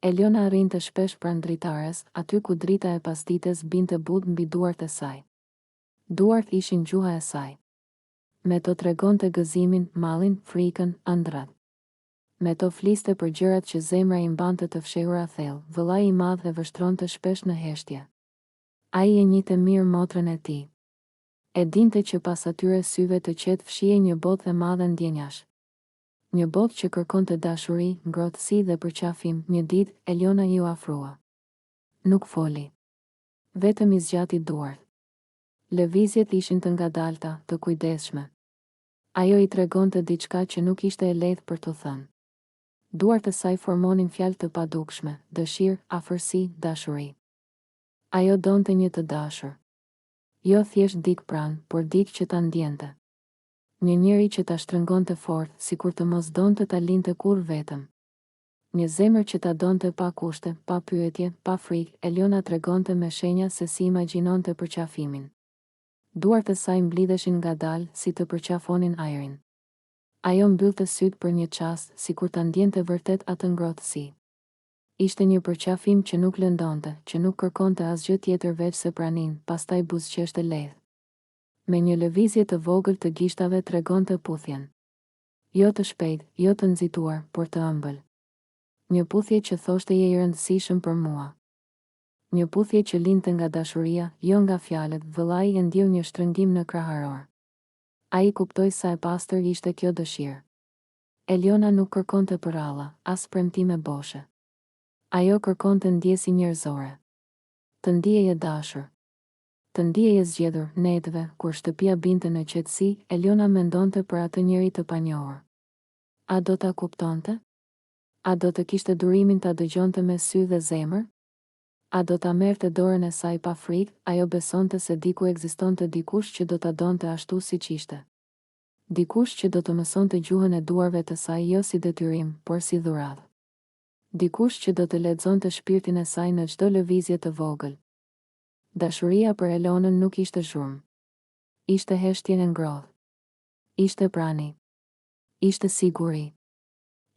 Eliona rrinte shpesh pranë dritares, aty ku drita e pasdites binte but mbi duart e saj. Duart ishin gjuha e saj. Me to tregonte gëzimin, mallin, frikën, ëndrat. Me to fliste për gjërat që zemra i mbante të fshehura thellë, vëllai i madh e vështronte shpesh në heshtje. Ai e njihte mirë motrën e tij. E dinte që pas atyre syve të qetë fshihej një botë e madhe ndjenjash. Një botë që kërkonte dashuri, ngrohtësi dhe përqafim. Një ditë Eliona iu afrua. Nuk foli. Vetëm i zgjati duart. Lëvizjet ishin të ngadalta, të kujdesshme. Ajo i tregonte diçka që nuk ishte e lehtë për t'u thënë. Duart e saj formonin fjalë të padukshme, dëshirë, afërsi, dashuri. Ajo donte një të dashur. Jo thjesht dik pranë, por dik që ta ndjente. Një njeri që ta shtrëngonte fort, sikur të mos donte ta linte kurrë vetëm. Një zemër që ta donte pa kushte, pa pyetje, pa frikë. Eliona tregonte me shenja se si imagjinonte përqafimin. Duart e saj mblidheshin ngadalë, si të përqafonin ajrin. Ajo mbyllte sytë për një çast, sikur ta ndjente vërtet atë ngrohtësi. Ishte një përqafim që nuk lëndonte, që nuk kërkonte asgjë tjetër veç se praninë, pastaj buzëqeshte lehtë. Me një lëvizje të vogël të gishtave tregonte puthjen. Jo të shpejtë, jo të nxituar, por të ëmbël. Një puthje që thoshte je i rëndësishëm për mua. Një puthje që linte nga dashuria, jo nga fjalët. Vëllai e ndjeu një shtrëngim në kraharor. Ai kuptoi sa e pastër ishte kjo dëshirë. Eliona nuk kërkonte për alla, as premtime boshe. Ajo kërkonte ndjesi njerëzore. Të ndihej e dashur. Të ndihej e zgjedhur. Netëve, kur shtëpia binte në qetësi, Eliona mendonte për atë njeri të panjohur. A do ta kuptonte? A do të kishte durimin ta dëgjonte me sy dhe zemër? A do ta merrte dorën e saj pa frikë? Ajo besonte se diku ekzistonte dikush që do ta donte ashtu siç ishte. Dikush që do të mësonte gjuhën e duarve të saj jo si detyrim, por si dhuratë. Dikush që do të lexonte shpirtin e saj në çdo lëvizje të vogël. Dashuria për Elonën nuk ishte zhurmë. Ishte heshtje e ngrohtë. Ishte prani. Ishte siguri.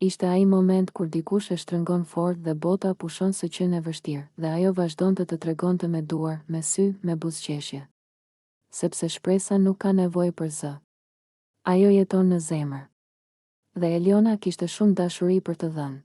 Ishte ai moment kur dikush e shtrëngon fort dhe bota pushon së qenë e vështirë, dhe ajo vazhdonte të tregonte me duar, me sy, me buzëqeshje. Sepse shpresa nuk ka nevojë për zë. Ajo jeton në zemër. Dhe Eliona kishte shumë dashuri për të dhënë.